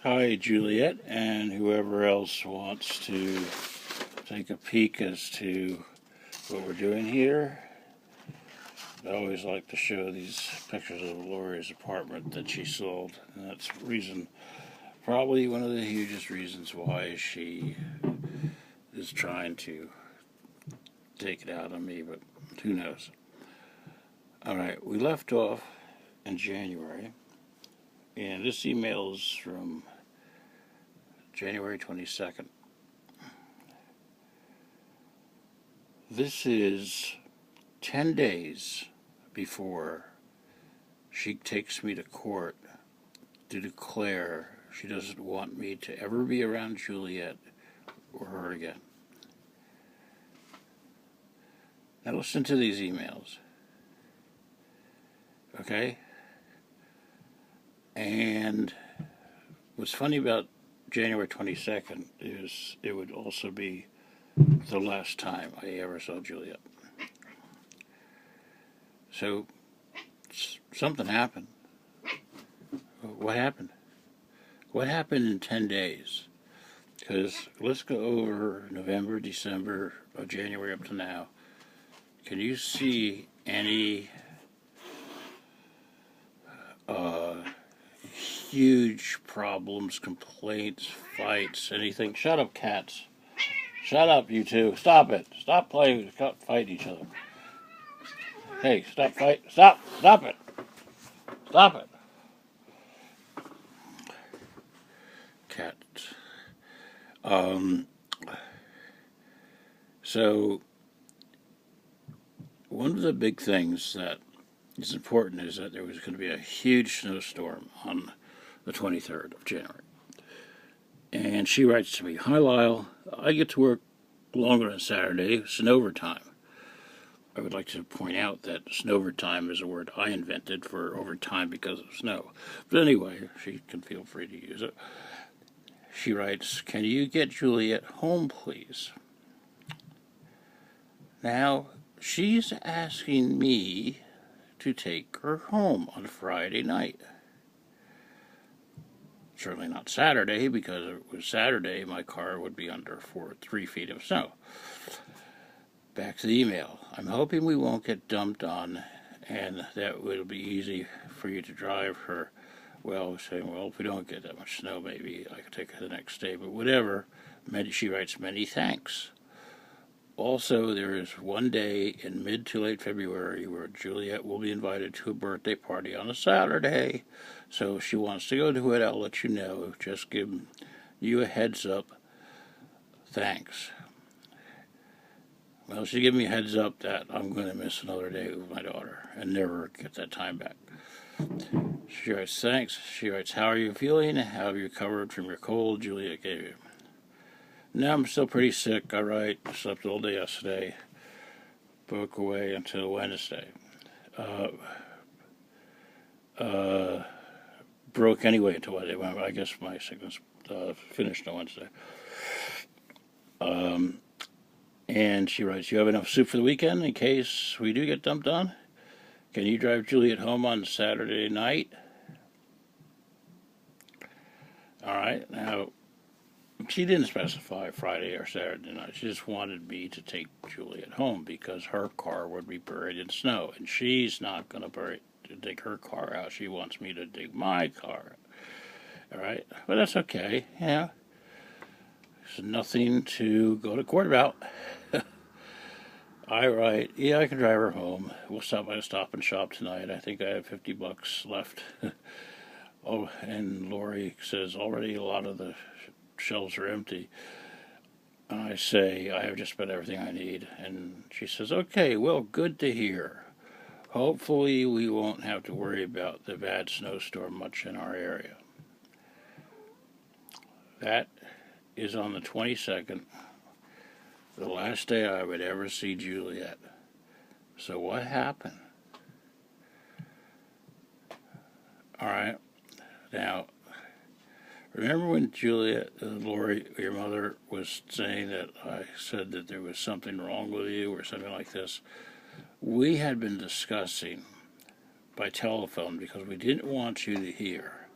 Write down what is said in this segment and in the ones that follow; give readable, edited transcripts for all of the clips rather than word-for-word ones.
Hi, Juliette, and whoever else wants to take a peek as to what we're doing here. I always like to show these pictures of Lori's apartment that she sold, and that's probably one of the hugest reasons why she is trying to take it out on me, but who knows. Alright, we left off in January, and this email is from January 22nd. This is 10 days before she takes me to court to declare she doesn't want me to ever be around Juliette or her again. Now listen to these emails. Okay? And what's funny about January 22nd is it would also be the last time I ever saw Juliette. So, something happened. What happened? What happened in 10 days? Because let's go over November, December, or January up to now. Can you see any huge problems, complaints, fights, anything? Shut up, cats. Shut up, you two. Stop it. Stop playing. Stop fighting each other. Hey, stop fight. Stop it. Stop it. Cats. So, one of the big things that is important is that there was going to be a huge snowstorm on the 23rd of January. And she writes to me, "Hi, Lyle. I get to work longer on Saturday. It's an overtime." I would like to point out that snowvertime is a word I invented for overtime because of snow. But anyway, she can feel free to use it. She writes, "Can you get Juliette home, please?" Now, she's asking me to take her home on Friday night. Certainly not Saturday, because if it was Saturday, my car would be under 3 feet of snow. Back to the email. "I'm hoping we won't get dumped on, and that will be easy for you to drive her." Well, saying, well, if we don't get that much snow, maybe I could take her the next day, but whatever. She writes, "Many thanks. Also, there is one day in mid to late February where Juliette will be invited to a birthday party on a Saturday. So if she wants to go to it, I'll let you know. Just give you a heads up. Thanks." Well, she gave me a heads up that I'm going to miss another day with my daughter and never get that time back. She writes, "Thanks." She writes, "How are you feeling? How have you recovered from your cold Juliette gave you?" "No, I'm still pretty sick." I write, "Slept all day yesterday. Broke away until Wednesday. Broke anyway until Wednesday. Well, I guess my sickness finished on Wednesday." And she writes, "You have enough soup for the weekend in case we do get dumped on? Can you drive Juliette home on Saturday night?" All right. Now, she didn't specify Friday or Saturday night. She just wanted me to take Juliette home because her car would be buried in snow, and she's not going to dig her car out. She wants me to dig my car. All right. But that's okay. Yeah. There's nothing to go to court about. I write, "Yeah, I can drive her home. We'll stop by a Stop and Shop tonight. I think I have $50 left." Oh, and Lori says, "Already a lot of the shelves are empty." And I say, "I have just about everything I need." And she says, "Okay, well, good to hear. Hopefully we won't have to worry about the bad snowstorm much in our area." That is on the 22nd, the last day I would ever see Juliette. So what happened? All right. Now, remember when Juliette, Lori, your mother, was saying that I said that there was something wrong with you or something like this? We had been discussing by telephone because we didn't want you to hear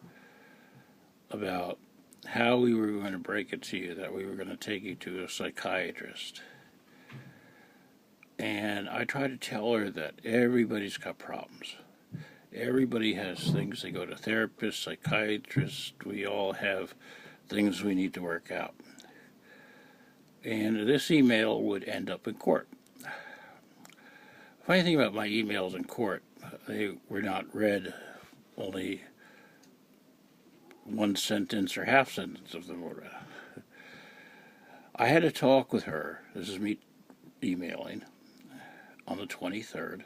about how we were going to break it to you that we were going to take you to a psychiatrist. And I tried to tell her that everybody's got problems. Everybody has things. They go to therapists, psychiatrists. We all have things we need to work out. And this email would end up in court. Funny thing about my emails in court, they were not read. Only one sentence or half sentence of them were read. I had a talk with her. This is me emailing on the 23rd.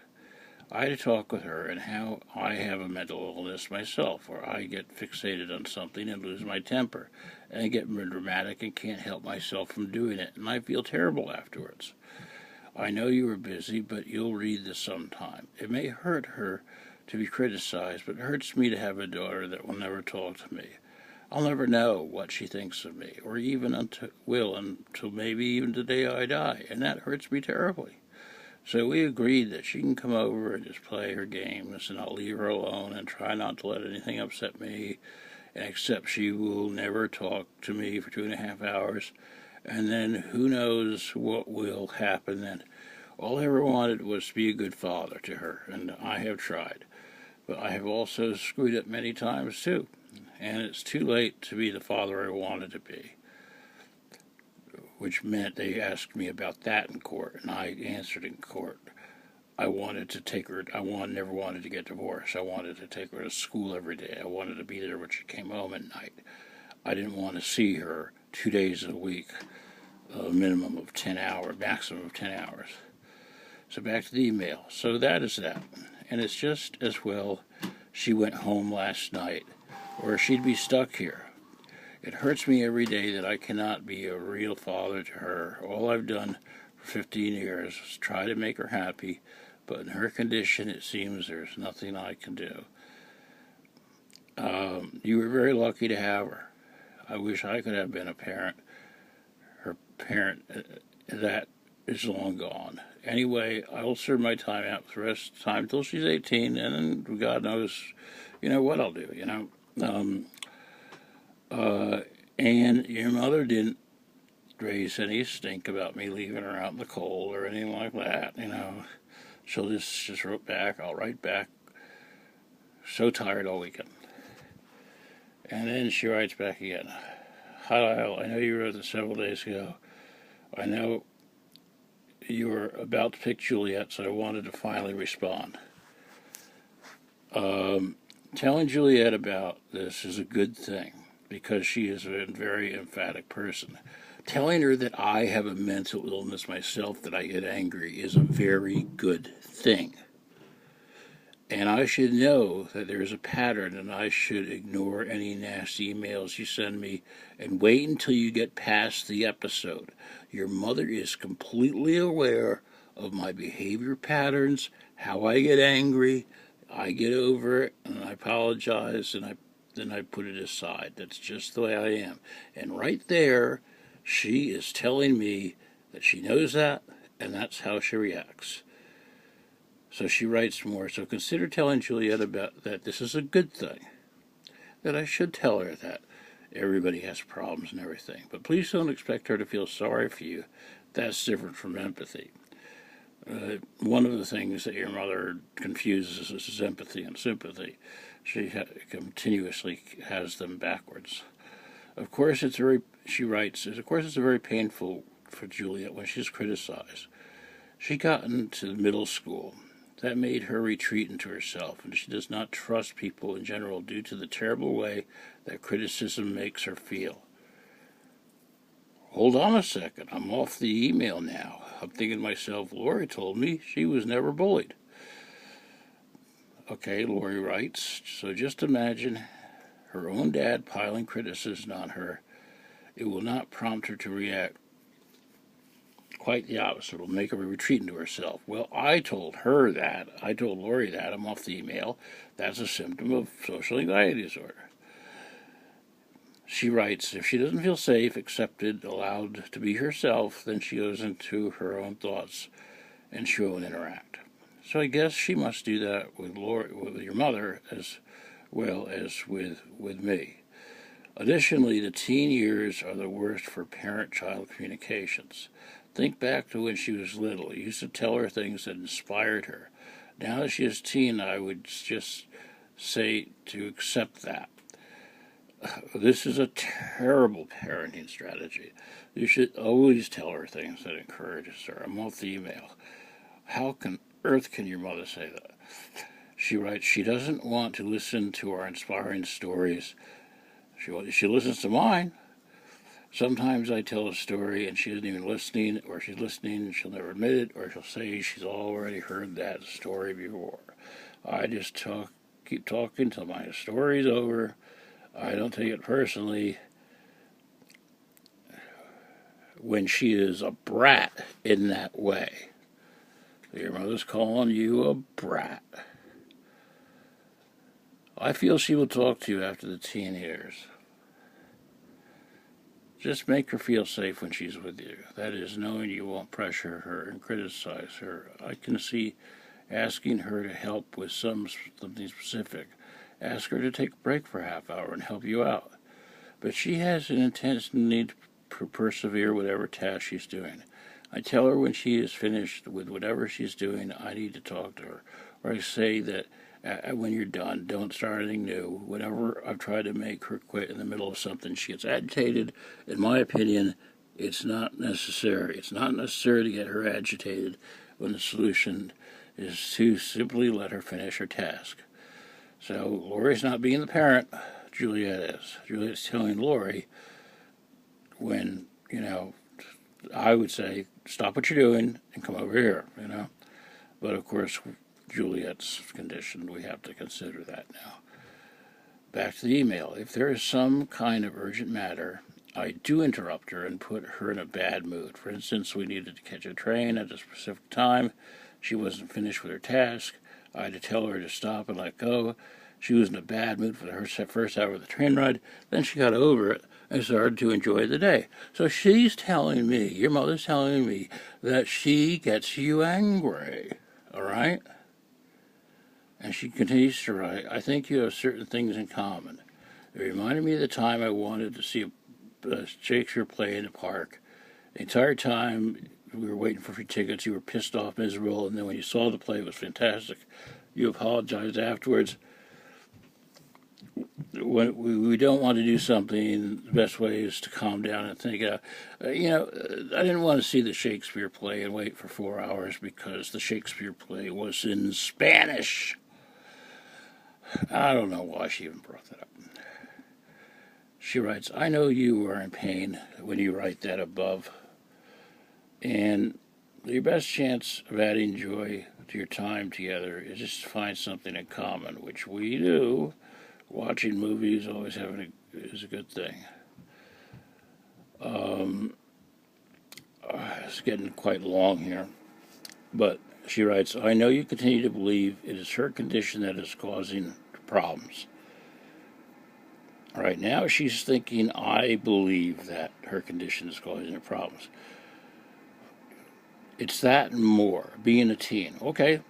I had to talk with her and how I have a mental illness myself, where I get fixated on something and lose my temper, and I get more dramatic and can't help myself from doing it, and I feel terrible afterwards. I know you were busy, but you'll read this sometime. It may hurt her to be criticized, but it hurts me to have a daughter that will never talk to me. I'll never know what she thinks of me, or even until maybe even the day I die, and that hurts me terribly. So we agreed that she can come over and just play her games, and I'll leave her alone and try not to let anything upset me, except she will never talk to me for 2.5 hours, and then who knows what will happen then. All I ever wanted was to be a good father to her, and I have tried. But I have also screwed up many times too, and it's too late to be the father I wanted to be. Which meant they asked me about that in court, and I answered in court. I wanted to take her, never wanted to get divorced. I wanted to take her to school every day. I wanted to be there when she came home at night. I didn't want to see her 2 days a week, a minimum of 10 hours, maximum of 10 hours. So back to the email. So that is that. And it's just as well she went home last night, or she'd be stuck here. It hurts me every day that I cannot be a real father to her. All I've done for 15 years is try to make her happy, but in her condition it seems there's nothing I can do. You were very lucky to have her. I wish I could have been a parent. Her parent, that is long gone. Anyway, I will serve my time out for the rest of the time until she's 18, and then God knows, what I'll do, And your mother didn't raise any stink about me leaving her out in the cold or anything like that, She'll just wrote back, I'll write back. So tired all weekend. And then she writes back again. Hi, Lyle, I know you wrote this several days ago. I know you were about to pick Juliette, so I wanted to finally respond. Telling Juliette about this is a good thing, because she is a very emphatic person. Telling her that I have a mental illness myself, that I get angry, is a very good thing. And I should know that there's a pattern, and I should ignore any nasty emails you send me and wait until you get past the episode. Your mother is completely aware of my behavior patterns, how I get angry. I get over it, and I apologize, and then I put it aside. That's just the way I am. And right there, she is telling me that she knows that, and that's how she reacts. So she writes more. So consider telling Juliette about that this is a good thing. That I should tell her that everybody has problems and everything. But please don't expect her to feel sorry for you. That's different from empathy. One of the things that your mother confuses is empathy and sympathy. She continuously has them backwards. Of course, she writes, of course it's very painful for Juliette when she's criticized. She got into middle school. That made her retreat into herself, and she does not trust people in general due to the terrible way that criticism makes her feel. Hold on a second, I'm off the email now. I'm thinking to myself, Lori told me she was never bullied. Okay, Lori writes, so just imagine her own dad piling criticism on her. It will not prompt her to react. Quite the opposite. It will make her retreat into herself. Well, I told her that. I told Lori that. I'm off the email. That's a symptom of social anxiety disorder. She writes, if she doesn't feel safe, accepted, allowed to be herself, then she goes into her own thoughts and she won't interact. So I guess she must do that with Lori, with your mother, as well as with me. Additionally, the teen years are the worst for parent-child communications. Think back to when she was little. You used to tell her things that inspired her. Now that she is a teen, I would just say to accept that. This is a terrible parenting strategy. You should always tell her things that encourages her. I'm off the email. How on earth can your mother say that? She writes, she doesn't want to listen to our inspiring stories. She listens to mine. Sometimes I tell a story and she isn't even listening, or she's listening and she'll never admit it, or she'll say she's already heard that story before. I just keep talking till my story's over. I don't take it personally when she is a brat in that way. Your mother's calling you a brat. I feel she will talk to you after the teen years. Just make her feel safe when she's with you. That is, knowing you won't pressure her and criticize her. I can see asking her to help with something specific. Ask her to take a break for a half hour and help you out. But she has an intense need to persevere whatever task she's doing. I tell her when she is finished with whatever she's doing, I need to talk to her. Or I say that when you're done, don't start anything new. Whenever I've tried to make her quit in the middle of something, she gets agitated. In my opinion, it's not necessary. It's not necessary to get her agitated when the solution is to simply let her finish her task. So Lori's not being the parent. Juliette is. Juliette's telling Lori when, I would say, stop what you're doing and come over here, But of course, Juliette's condition, we have to consider that now. Back to the email. If there is some kind of urgent matter, I do interrupt her and put her in a bad mood. For instance, we needed to catch a train at a specific time. She wasn't finished with her task. I had to tell her to stop and let go. She was in a bad mood for her first hour of the train ride. Then she got over it and started to enjoy the day. So she's telling me, your mother's telling me, that she gets you angry. All right? And she continues to write, I think you have certain things in common. It reminded me of the time I wanted to see a Shakespeare play in the park. The entire time we were waiting for free tickets, you were pissed off, miserable, and then when you saw the play, it was fantastic. You apologized afterwards. When we don't want to do something, the best way is to calm down and think, I didn't want to see the Shakespeare play and wait for 4 hours because the Shakespeare play was in Spanish. I don't know why she even brought that up. She writes, I know you are in pain when you write that above, and your best chance of adding joy to your time together is just to find something in common, which we do. Watching movies always is a good thing. It's getting quite long here, but she writes, I know you continue to believe it is her condition that is causing problems. Right now she's thinking, I believe that her condition is causing her problems. It's that and more. Being a teen. Okay,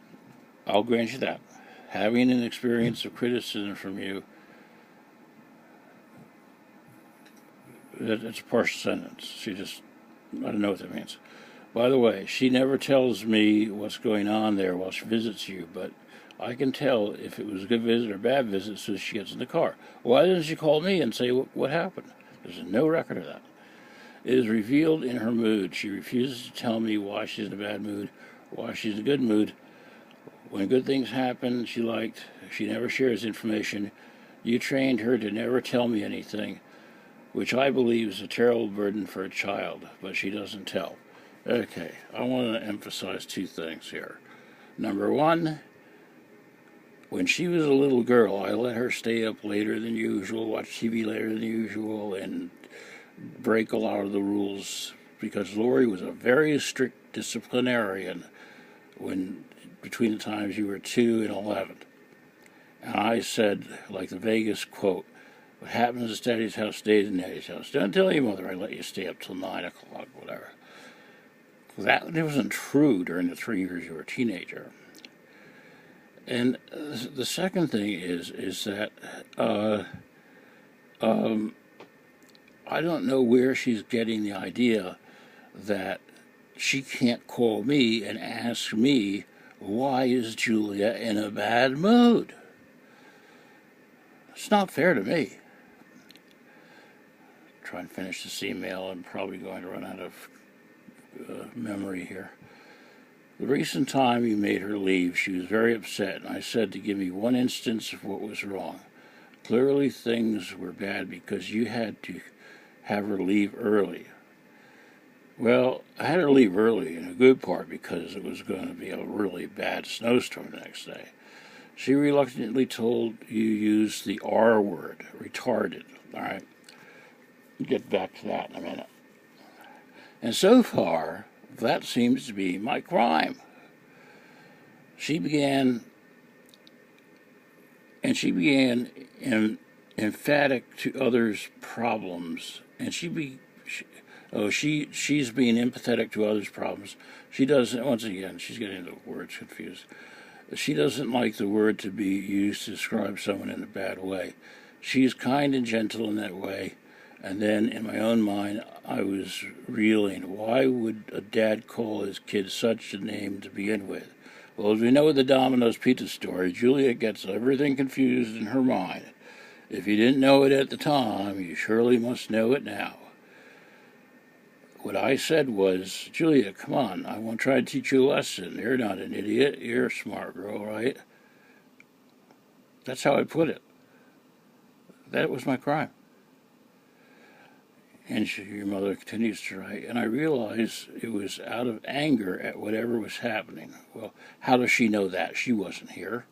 I'll grant you that. Having an experience of criticism from you, that's a partial sentence. I don't know what that means. By the way, she never tells me what's going on there while she visits you, but I can tell if it was a good visit or a bad visit as soon as she gets in the car. Why doesn't she call me and say what happened? There's no record of that. It is revealed in her mood. She refuses to tell me why she's in a bad mood, why she's in a good mood. When good things happen she never shares information. You trained her to never tell me anything, which I believe is a terrible burden for a child, but she doesn't tell. Okay, I want to emphasize two things here. Number one, when she was a little girl, I let her stay up later than usual, watch TV later than usual, and break a lot of the rules, because Lori was a very strict disciplinarian between the times you were 2 and 11. And I said, like the Vegas quote, what happens at Daddy's house stays in Daddy's house. Don't tell your mother I let you stay up till 9 o'clock, whatever. That wasn't true during the 3 years you were a teenager. And the second thing is that I don't know where she's getting the idea that she can't call me and ask me, why is Julia in a bad mood? It's not fair to me. Try and finish this email. I'm probably going to run out of memory here. The recent time you made her leave, she was very upset, and I said to give me one instance of what was wrong. Clearly things were bad because you had to have her leave early. Well, I had her leave early in a good part because it was going to be a really bad snowstorm the next day. She reluctantly told you use the R word, retarded. All right, we'll get back to that in a minute. And so far, that seems to be my crime. She began emphatic to others' problems, and she's being empathetic to others' problems. She doesn't. Once again, she's getting the words confused. She doesn't like the word to be used to describe someone in a bad way. She's kind and gentle in that way. And then, in my own mind, I was reeling. Why would a dad call his kid such a name to begin with? Well, as we know with the Domino's Pizza story, Juliette gets everything confused in her mind. If you didn't know it at the time, you surely must know it now. What I said was, Juliette, come on, I want to try to teach you a lesson. You're not an idiot. You're a smart girl, right? That's how I put it. That was my crime. And your mother continues to write, and I realized it was out of anger at whatever was happening. Well, how does she know that? She wasn't here.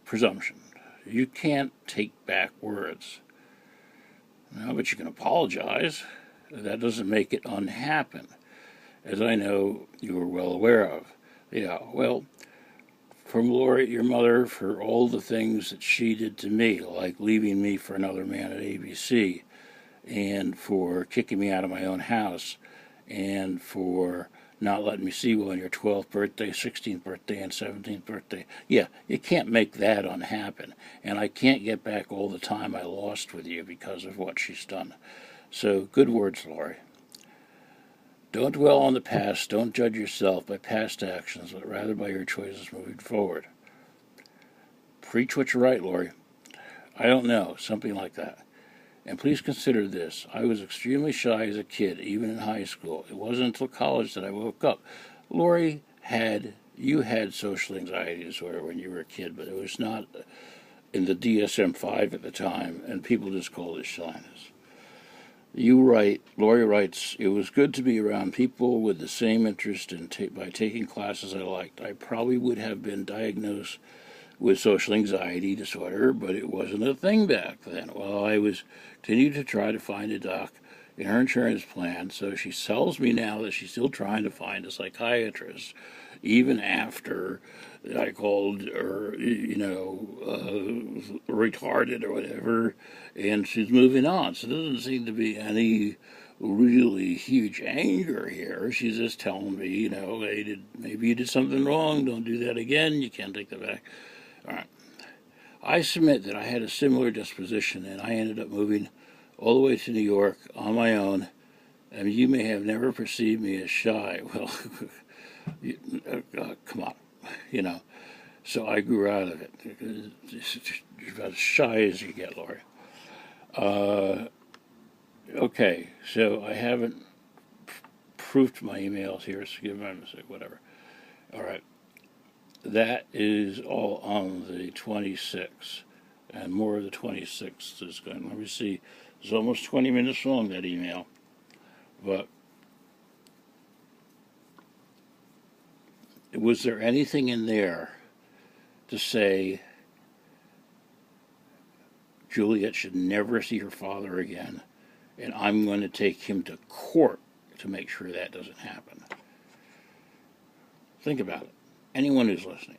Presumption. You can't take back words. No, but you can apologize. That doesn't make it unhappen, as I know you are well aware of. Yeah, well, from Loyd, your mother, for all the things that she did to me, like leaving me for another man at ABC, and for kicking me out of my own house, and for not letting me see you on your 12th birthday, 16th birthday, and 17th birthday. Yeah, you can't make that unhappen, and I can't get back all the time I lost with you because of what she's done. So, good words, Loyd. Don't dwell on the past. Don't judge yourself by past actions, but rather by your choices moving forward. Preach what you write, Loyd. I don't know, something like that. And please consider this. I was extremely shy as a kid, even in high school. It wasn't until college that I woke up. Loyd, you had social anxiety disorder when you were a kid, but it was not in the DSM-5 at the time, and people just called it shyness. You write, Loyd writes, it was good to be around people with the same interest by taking classes I liked. I probably would have been diagnosed with social anxiety disorder, but it wasn't a thing back then. Well, I was continued to try to find a doc in her insurance plan, so she tells me now that she's still trying to find a psychiatrist, even after I called her, retarded or whatever, and she's moving on. So there doesn't seem to be any really huge anger here. She's just telling me, hey, maybe you did something wrong, don't do that again, you can't take that back. All right. I submit that I had a similar disposition, and I ended up moving all the way to New York on my own. And you may have never perceived me as shy. Well, come on, So I grew out of it. You're about as shy as you get, Loyd. Okay, so I haven't proofed my emails here, so give my mistake, whatever. All right. That is all on the 26th, and more of the 26th is going. Let me see. It's almost 20 minutes long, that email. But was there anything in there to say Juliette should never see her father again, and I'm going to take him to court to make sure that doesn't happen? Think about it. Anyone who's listening.